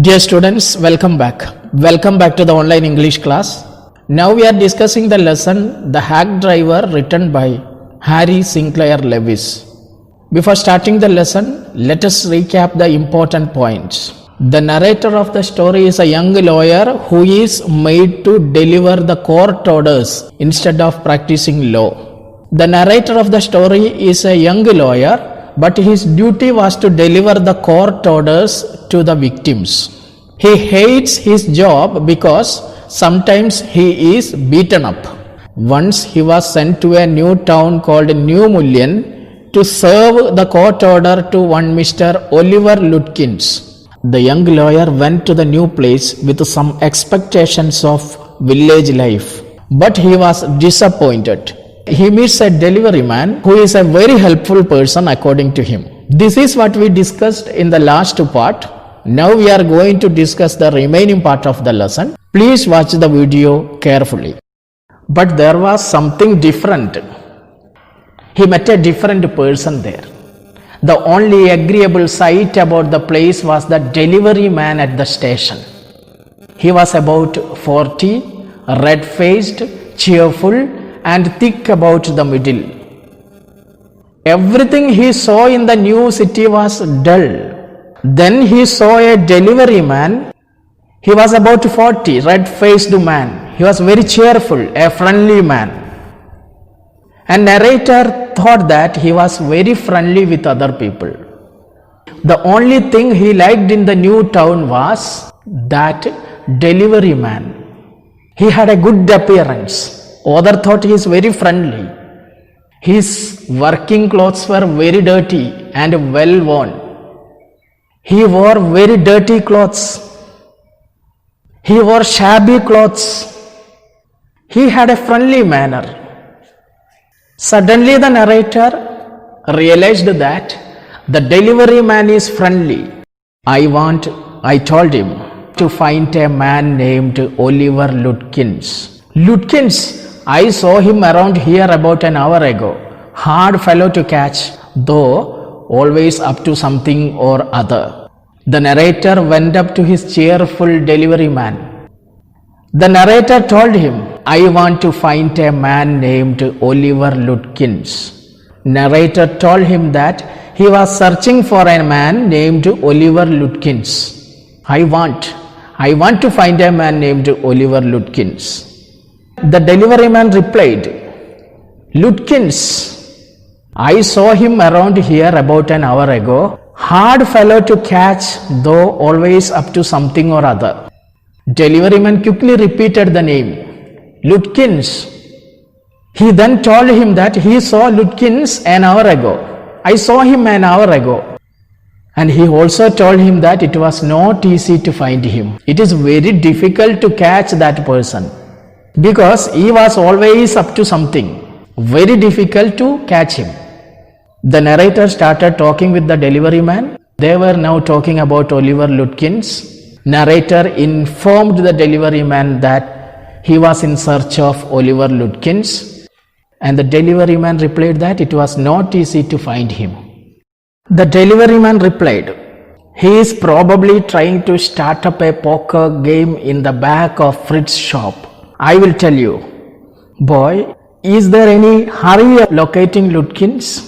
Dear students, welcome back. Welcome back to the online English class. Now we are discussing the lesson The Hack Driver, written by Harry Sinclair Lewis. Before starting the lesson, let us recap the important points. The narrator of the story is a young lawyer who is made to deliver the court orders instead of practicing law. The narrator of the story is a young lawyer, but his duty was to deliver the court orders to the victims. He hates his job because sometimes he is beaten up. Once he was sent to a new town called New Mullion to serve the court order to one Mr. Oliver Lutkins. The young lawyer went to the new place with some expectations of village life, but he was disappointed. He meets a delivery man who is a very helpful person according to him. This is what we discussed in the last part. Now we are going to discuss the remaining part of the lesson. Please watch the video carefully. But there was something different. He met a different person there. The only agreeable sight about the place was the delivery man at the station. He was about 40, red-faced, cheerful, and thick about the middle. Everything he saw in the new city was dull. Then he saw a delivery man. He was about 40, red-faced man. He was very cheerful, a friendly man. And narrator thought that he was very friendly with other people. The only thing he liked in the new town was that delivery man. He had a good appearance. Other thought he is very friendly. His working clothes were very dirty and well worn. He wore very dirty clothes. He wore shabby clothes. He had a friendly manner. Suddenly the narrator realized that the delivery man is friendly. I told him to find a man named Oliver Lutkins. Lutkins, I saw him around here about an hour ago. Hard fellow to catch, though always up to something or other. The narrator went up to his cheerful delivery man. The narrator told him, I want to find a man named Oliver Lutkins. Narrator told him that he was searching for a man named Oliver Lutkins. I want to find a man named Oliver Lutkins. The delivery man replied, Lutkins, I saw him around here about an hour ago. Hard fellow to catch, though always up to something or other. Delivery man quickly repeated the name, Lutkins. He then told him that he saw Lutkins an hour ago. I saw him an hour ago. And he also told him that it was not easy to find him. It is very difficult to catch that person, because he was always up to something. Very difficult to catch him. The narrator started talking with the delivery man. They were now talking about Oliver Lutkins. Narrator informed the delivery man that he was in search of Oliver Lutkins, and the delivery man replied that it was not easy to find him. The delivery man replied, he is probably trying to start up a poker game in the back of Fritz's shop. I will tell you. Boy, is there any hurry of locating Lutkins?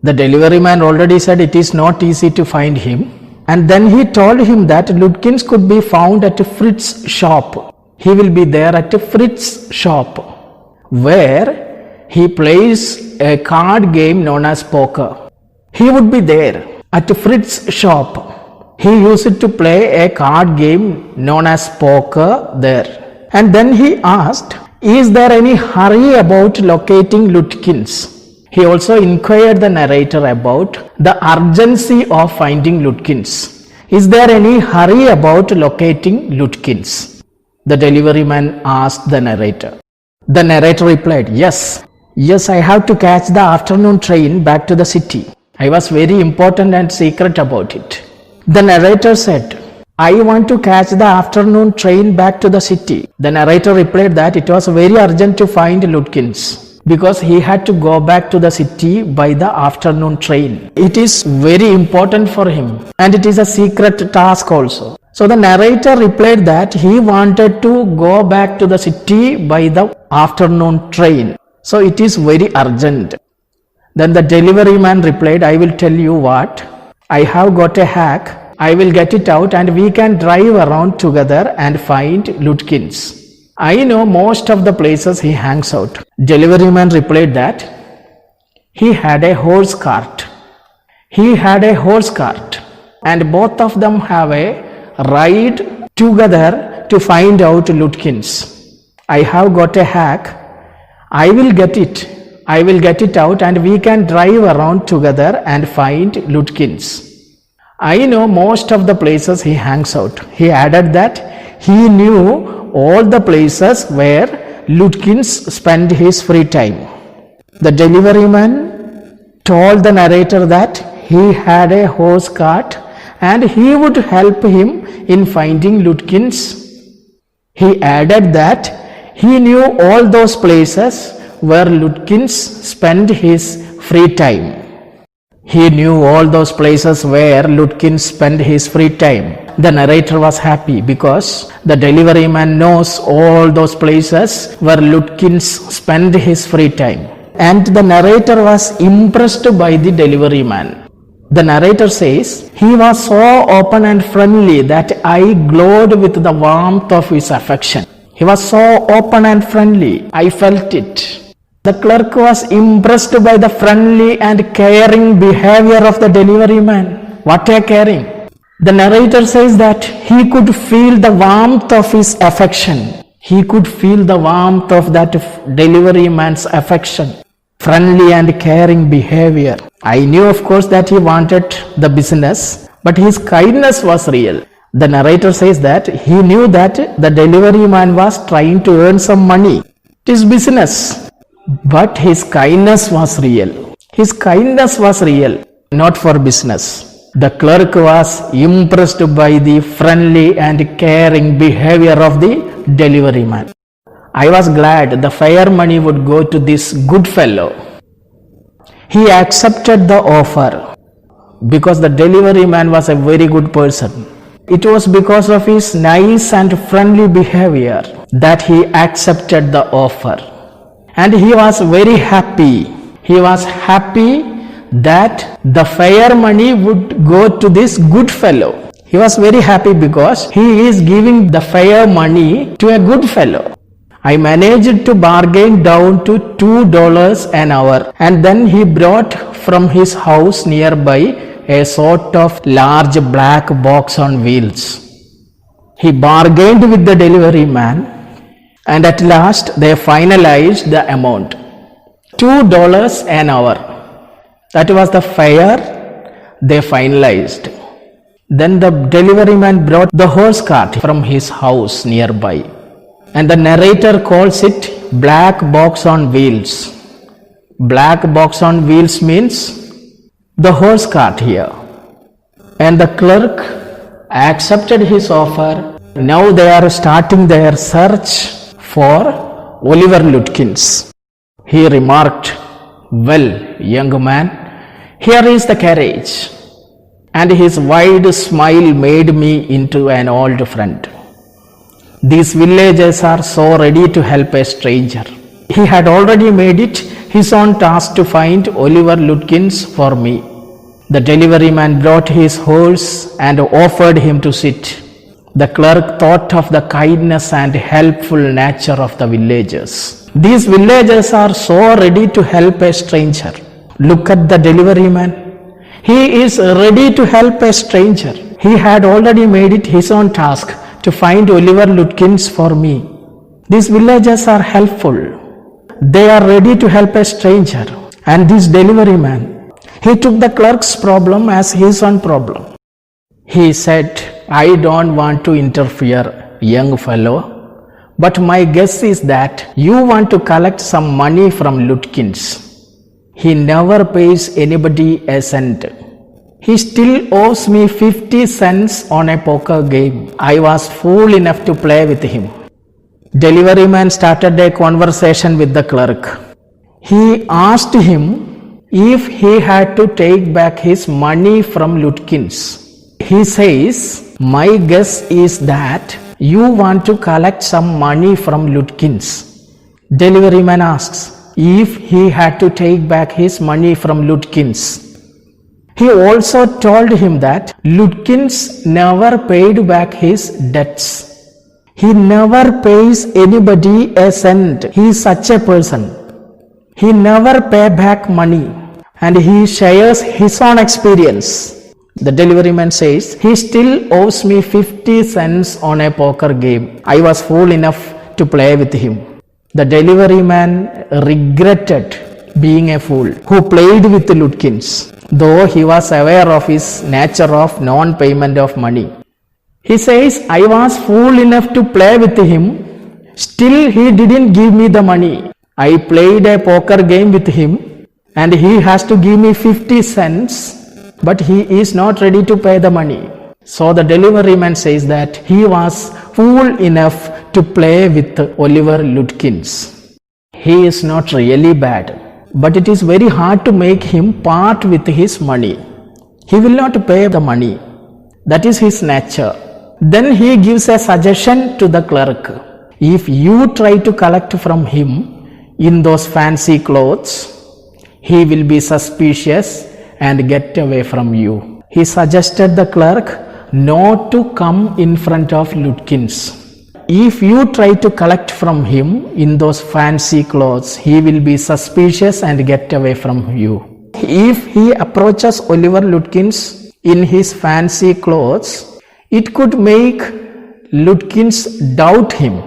The delivery man already said it is not easy to find him. And then he told him that Lutkins could be found at Fritz's shop. He will be there at Fritz's shop, where he plays a card game known as poker. He would be there at Fritz's shop. He used to play a card game known as poker there. And then he asked, is there any hurry about locating Lutkins? He also inquired the narrator about the urgency of finding Lutkins. Is there any hurry about locating Lutkins? The delivery man asked the narrator. The narrator replied, yes, I have to catch the afternoon train back to the city. I was very important and secret about it. The narrator said, I want to catch the afternoon train back to the city. The narrator replied that it was very urgent to find Lutkins. because he had to go back to the city by the afternoon train. It is very important for him, and it is a secret task also. So the narrator replied that he wanted to go back to the city by the afternoon train. So it is very urgent. Then the delivery man replied, I will tell you what, I have got a hack. I will get it out and we can drive around together and find Lutkins. I know most of the places he hangs out. Delivery man replied that he had a horse cart. He had a horse cart and both of them have a ride together to find out Lutkins. I have got a hack. I will get it. I will get it out and we can drive around together and find Lutkins. I know most of the places he hangs out. He added that he knew all the places where Lutkins spent his free time. The delivery man told the narrator that he had a horse cart and he would help him in finding Lutkins. He added that he knew all those places where Lutkins spent his free time. He knew all those places where Lutkins spent his free time. The narrator was happy because the delivery man knows all those places where Lutkins spent his free time. And the narrator was impressed by the delivery man. The narrator says, he was so open and friendly that I glowed with the warmth of his affection. He was so open and friendly. I felt it. The clerk was impressed by the friendly and caring behavior of the delivery man. What a caring! The narrator says that he could feel the warmth of his affection. He could feel the warmth of that delivery man's affection. Friendly and caring behavior. I knew, of course, that he wanted the business, but his kindness was real. The narrator says that he knew that the delivery man was trying to earn some money. It is business. But his kindness was real. His kindness was real, not for business. The clerk was impressed by the friendly and caring behavior of the delivery man. I was glad the fare money would go to this good fellow. He accepted the offer because the delivery man was a very good person. It was because of his nice and friendly behavior that he accepted the offer. And he was very happy. He was happy that the fare money would go to this good fellow. He was very happy because he is giving the fare money to a good fellow. I managed to bargain down to $2 an hour, and then he brought from his house nearby a sort of large black box on wheels. He bargained with the delivery man, and at last they finalized the amount. $2 an hour. That was the fare they finalized. Then the delivery man brought the horse cart from his house nearby. And the narrator calls it black box on wheels. Black box on wheels means the horse cart here. And the clerk accepted his offer. Now they are starting their search for Oliver Lutkins. He remarked, well, young man, here is the carriage. And his wide smile made me into an old friend. These villagers are so ready to help a stranger. He had already made it his own task to find Oliver Lutkins for me. The delivery man brought his horse and offered him to sit. The clerk thought of the kindness and helpful nature of the villagers. These villagers are so ready to help a stranger. Look at the delivery man. He is ready to help a stranger. He had already made it his own task to find Oliver Lutkins for me. These villagers are helpful. They are ready to help a stranger. And this delivery man, he took the clerk's problem as his own problem. He said, I don't want to interfere, young fellow, but my guess is that you want to collect some money from Lutkins. He never pays anybody a cent. He still owes me 50 cents on a poker game. I was fool enough to play with him. Delivery man started a conversation with the clerk. He asked him if he had to take back his money from Lutkins. He says, my guess is that you want to collect some money from Lutkins. Delivery man asks if he had to take back his money from Lutkins. He also told him that Lutkins never paid back his debts. He never pays anybody a cent. He is such a person. He never pay back money and he shares his own experience. The delivery man says, he still owes me 50 cents on a poker game. I was fool enough to play with him. The delivery man regretted being a fool who played with Lutkins, though he was aware of his nature of non-payment of money. He says, I was fool enough to play with him, still he didn't give me the money. I played a poker game with him and he has to give me 50 cents, but he is not ready to pay the money. So the delivery man says that he was fool enough to play with Oliver Lutkins. He is not really bad, but it is very hard to make him part with his money. He will not pay the money. That is his nature. Then he gives a suggestion to the clerk. If you try to collect from him in those fancy clothes, he will be suspicious and get away from you. He suggested the clerk not to come in front of Lutkins. If you try to collect from him in those fancy clothes, he will be suspicious and get away from you. If he approaches Oliver Lutkins in his fancy clothes, it could make Lutkins doubt him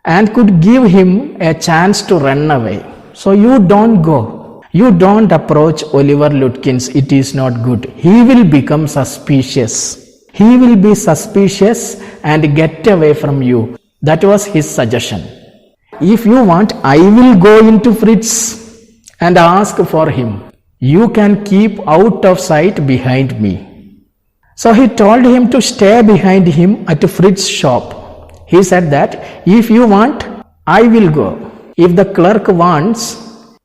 and could give him a chance to run away. So you don't go. You don't approach Oliver Lutkins. It is not good. He will become suspicious. He will be suspicious and get away from you. That was his suggestion. If you want, I will go into Fritz and ask for him. You can keep out of sight behind me. So he told him to stay behind him at Fritz's shop. He said that if you want, I will go. If the clerk wants,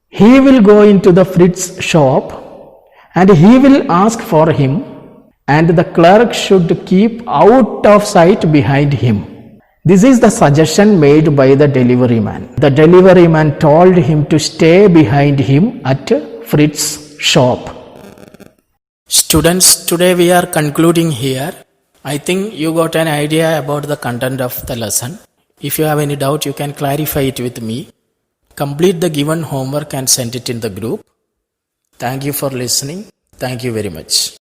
he will go into the Fritz shop and he will ask for him, and the clerk should keep out of sight behind him. This is the suggestion made by the delivery man. The delivery man told him to stay behind him at Fritz's shop. Students, today we are concluding here. I think you got an idea about the content of the lesson. If you have any doubt, you can clarify it with me. Complete the given homework and send it in the group. Thank you for listening. Thank you very much.